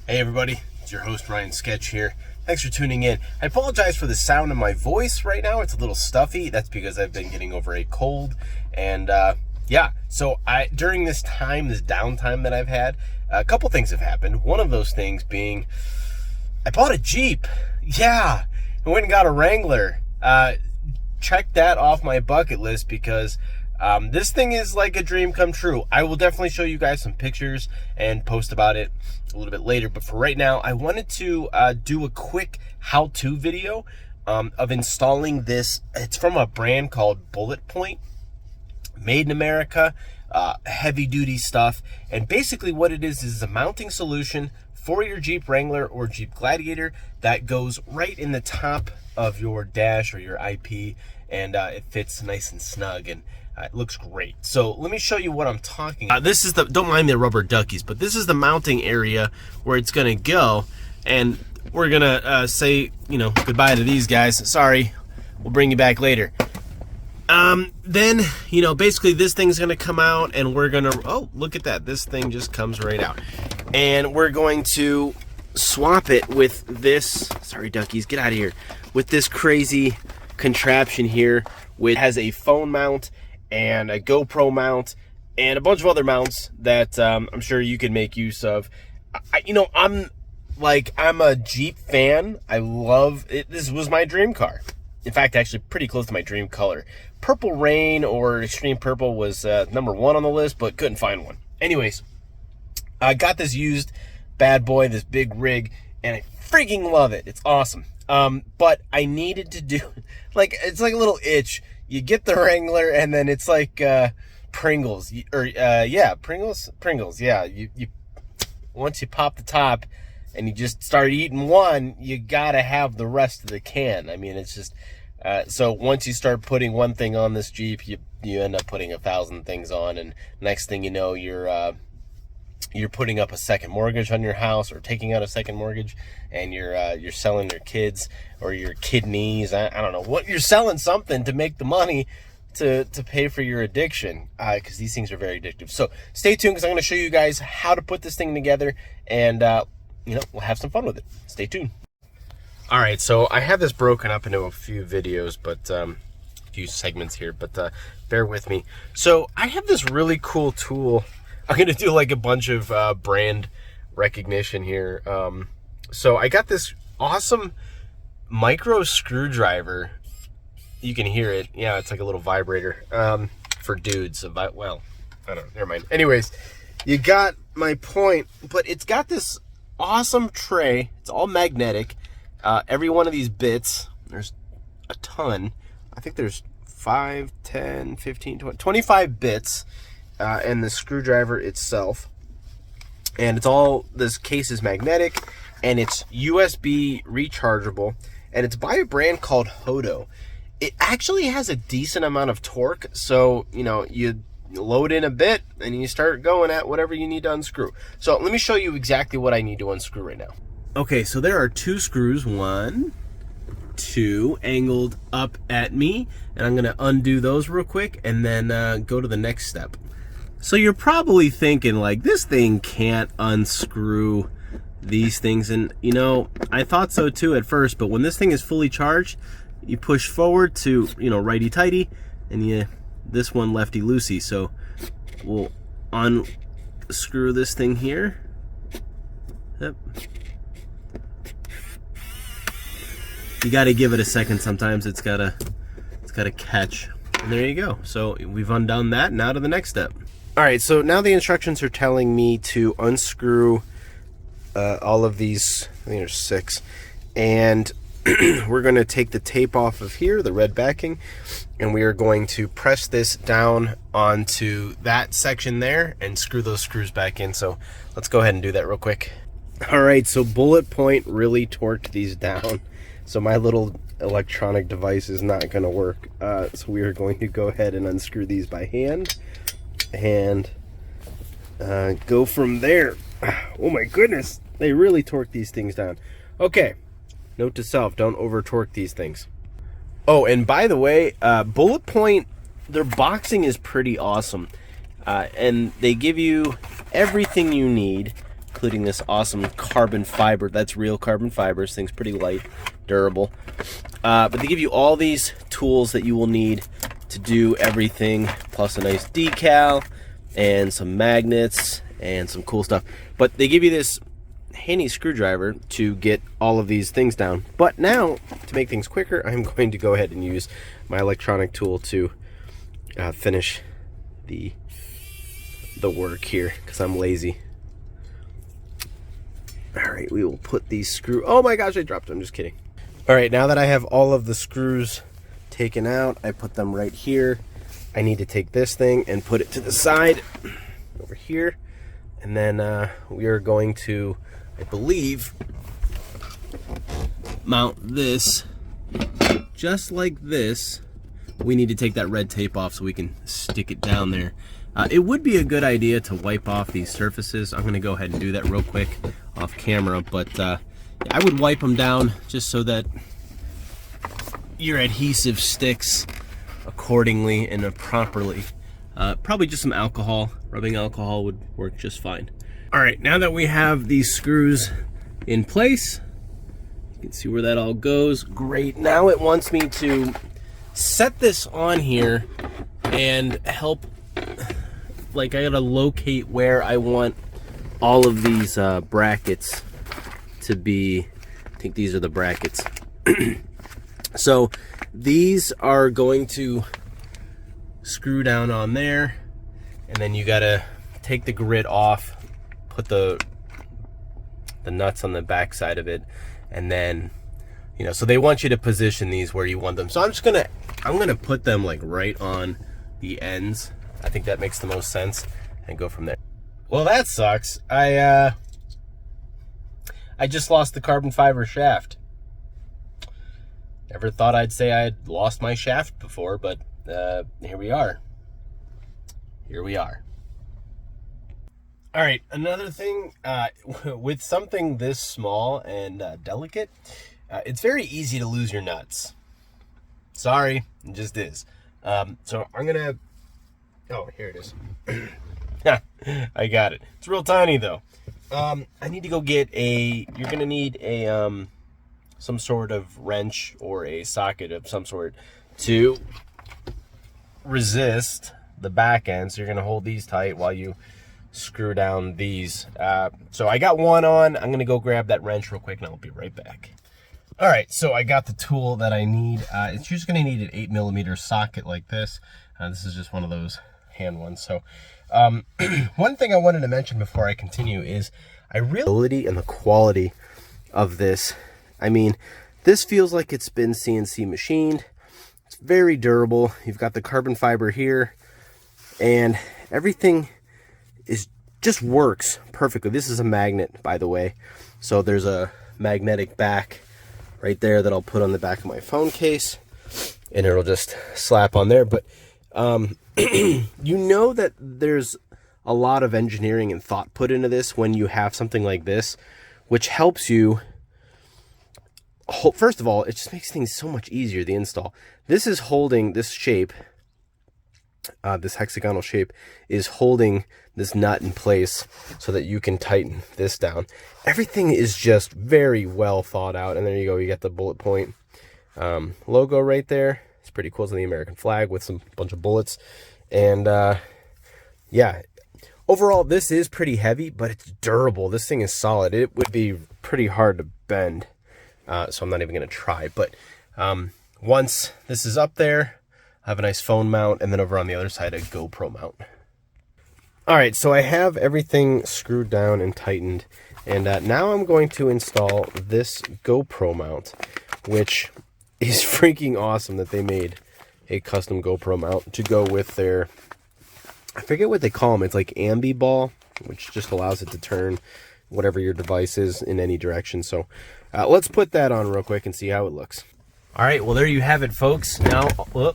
Hey everybody, it's your host Ryan Sketch here. Thanks for tuning in. I apologize for the sound of my voice right now. It's a little stuffy. That's because I've been getting over a cold. And so during this downtime that I've had, a couple things have happened. One of those things being, I bought a Jeep. Yeah, I went and got a Wrangler. Check that off my bucket list because this thing is like a dream come true. I will definitely show you guys some pictures and post about it a little bit later. But for right now, I wanted to do a quick how-to video of installing this. It's from a brand called Bulletpoint, made in America, heavy-duty stuff. And basically what it is a mounting solution for your Jeep Wrangler or Jeep Gladiator that goes right in the top of your dash or your IP, and it fits nice and snug, and it looks great. So let me show you what I'm talking about. This is don't mind the rubber duckies, but this is the mounting area where it's gonna go, and we're gonna say, goodbye to these guys. Sorry, we'll bring you back later. Then, basically this thing's gonna come out, and we're gonna, oh, look at that. This thing just comes right out. And we're going to swap it with this, sorry duckies, get out of here, with this crazy contraption here, which has a phone mount and a GoPro mount and a bunch of other mounts that I'm sure you can make use of. I'm a Jeep fan. I love it. This was my dream car. In fact, actually pretty close to my dream color. Purple Rain or Extreme Purple was number one on the list, but couldn't find one. Anyways, I got this used bad boy, this big rig, and I freaking love it. It's awesome. But I needed to do, it's like a little itch. You get the Wrangler, and then it's like Pringles, Pringles. Yeah, you once you pop the top and you just start eating one, you gotta have the rest of the can. I mean, it's just so once you start putting one thing on this Jeep, you end up putting 1,000 things on, and next thing you know, you're putting up a second mortgage on your house, or taking out a second mortgage, and you're selling your kids or your kidneys. I don't know what, you're selling something to make the money to pay for your addiction, because these things are very addictive. So stay tuned, because I'm going to show you guys how to put this thing together, and we'll have some fun with it. Stay tuned. All right, so I have this broken up into a few videos, but a few segments here, but bear with me. So I have this really cool tool. I'm gonna do like a bunch of brand recognition here. So I got this awesome micro screwdriver. You can hear it. Yeah, it's like a little vibrator for dudes. Well, I don't know. Never mind. Anyways, you got my point. But it's got this awesome tray. It's all magnetic. Every one of these bits, there's a ton. I think there's 5, 10, 15, 20, 25 bits. And the screwdriver itself, and this case is magnetic, and it's USB rechargeable, and it's by a brand called Hodo. It actually has a decent amount of torque, so you load in a bit and you start going at whatever you need to unscrew. So let me show you exactly what I need to unscrew right now. Okay, so there are 2 screws, 1, 2, angled up at me, and I'm gonna undo those real quick and then go to the next step. So you're probably thinking, like, this thing can't unscrew these things, and I thought so too at first, but when this thing is fully charged, you push forward to righty-tighty, and this one lefty-loosey. So we'll unscrew this thing here. Yep. You got to give it a second sometimes. It's gotta catch. And there you go. So we've undone that. Now to the next step. All right, so now the instructions are telling me to unscrew all of these. I think there's 6, and we're going to take the tape off of here, the red backing, and we are going to press this down onto that section there and screw those screws back in. So let's go ahead and do that real quick. All right, so Bulletpoint really torqued these down, so my little electronic device is not going to work. So we are going to go ahead and unscrew these by hand and go from there. Oh my goodness, they really torque these things down. Okay, note to self, don't over torque these things. Oh, and by the way, Bulletpoint, their boxing is pretty awesome, and they give you everything you need including this awesome carbon fiber. That's real carbon fiber. This thing's pretty light, durable. But they give you all these tools that you will need to do everything, plus a nice decal and some magnets and some cool stuff. But they give you this handy screwdriver to get all of these things down. But now, to make things quicker, I'm going to go ahead and use my electronic tool to finish the work here, because I'm lazy. All right, we will put these screws. Oh my gosh, I dropped them. I'm just kidding. All right, now that I have all of the screws taken out, I put them right here. I need to take this thing and put it to the side over here, and then we are going to, I believe, mount this just like this. We need to take that red tape off so we can stick it down there. It would be a good idea to wipe off these surfaces. I'm going to go ahead and do that real quick off camera, but I would wipe them down just so that your adhesive sticks accordingly and properly. Probably just some alcohol. Rubbing alcohol would work just fine. All right, now that we have these screws in place, you can see where that all goes. Great. Now it wants me to set this on here and help, like, I gotta locate where I want all of these brackets to be. I think these are the brackets. So these are going to screw down on there, and then you gotta take the grid off, put the nuts on the back side of it, and then, you know, so they want you to position these where you want them. So I'm gonna put them like right on the ends. I think that makes the most sense, and go from there. Well, that sucks. I just lost the carbon fiber shaft. Never thought I'd say I had lost my shaft before, but here we are. Here we are. All right, another thing, with something this small and delicate, it's very easy to lose your nuts. Sorry, it just is. So I'm gonna, oh, here it is. I got it. It's real tiny though. I need to go get you're gonna need some sort of wrench or a socket of some sort to resist the back end. So you're gonna hold these tight while you screw down these. So I got one on. I'm gonna go grab that wrench real quick and I'll be right back. All right, so I got the tool that I need. It's just gonna need an 8mm socket like this. This is just one of those hand ones. So one thing I wanted to mention before I continue is I really and the quality of this. I mean, this feels like it's been CNC machined. It's very durable. You've got the carbon fiber here, and everything just works perfectly. This is a magnet, by the way. So there's a magnetic back right there that I'll put on the back of my phone case, and it'll just slap on there. But you know that there's a lot of engineering and thought put into this when you have something like this, which helps you. First of all, it just makes things so much easier, the install. This is holding this shape, this hexagonal shape is holding this nut in place so that you can tighten this down. Everything is just very well thought out. And there you go, you get the Bulletpoint logo right there. It's pretty cool. It's the American flag with some bunch of bullets. And yeah, overall, this is pretty heavy, but it's durable. This thing is solid. It would be pretty hard to bend. So I'm not even going to try. But once this is up there, I have a nice phone mount, and then over on the other side, a GoPro mount. All right, so I have everything screwed down and tightened, and now I'm going to install this GoPro mount, which is freaking awesome that they made a custom GoPro mount to go with their, I forget what they call them. It's like ambi ball, which just allows it to turn whatever your device is in any direction. So let's put that on real quick and see how it looks. All right, well, there you have it, folks. Now, of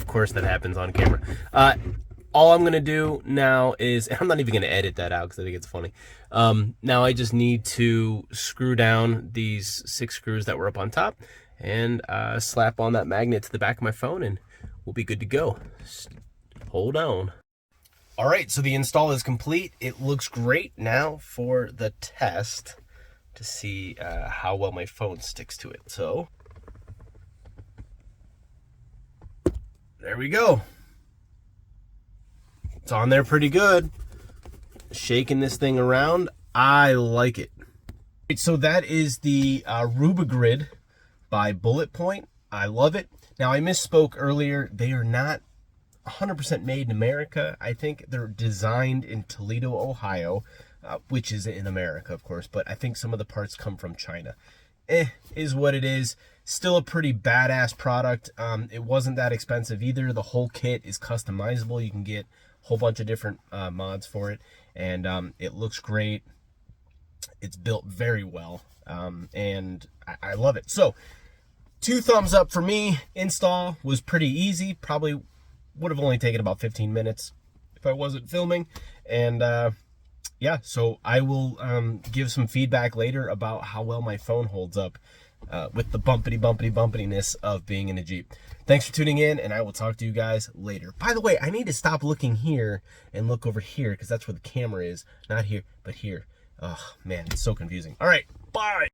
course that happens on camera. All I'm gonna do now is, I'm not even gonna edit that out because I think it's funny. Now I just need to screw down these 6 screws that were up on top and slap on that magnet to the back of my phone, and we'll be good to go. Just hold on. All right, so the install is complete. It looks great. Now for the test to see how well my phone sticks to it. So there we go. It's on there pretty good. Shaking this thing around, I like it. So that is the Rubagrid by Bulletpoint. I love it. Now I misspoke earlier. They are not 100% made in America. I think they're designed in Toledo, Ohio, which is in America, of course, but I think some of the parts come from China. Is what it is. Still a pretty badass product. It wasn't that expensive either. The whole kit is customizable. You can get a whole bunch of different mods for it, and it looks great. It's built very well, and I love it. So 2 thumbs up for me. Install was pretty easy. Probably would have only taken about 15 minutes if I wasn't filming. And yeah, so I will give some feedback later about how well my phone holds up with the bumpiness of being in a Jeep. Thanks for tuning in, and I will talk to you guys later. By the way, I need to stop looking here and look over here, because that's where the camera is. Not here, but here. Oh man, it's so confusing. All right, bye.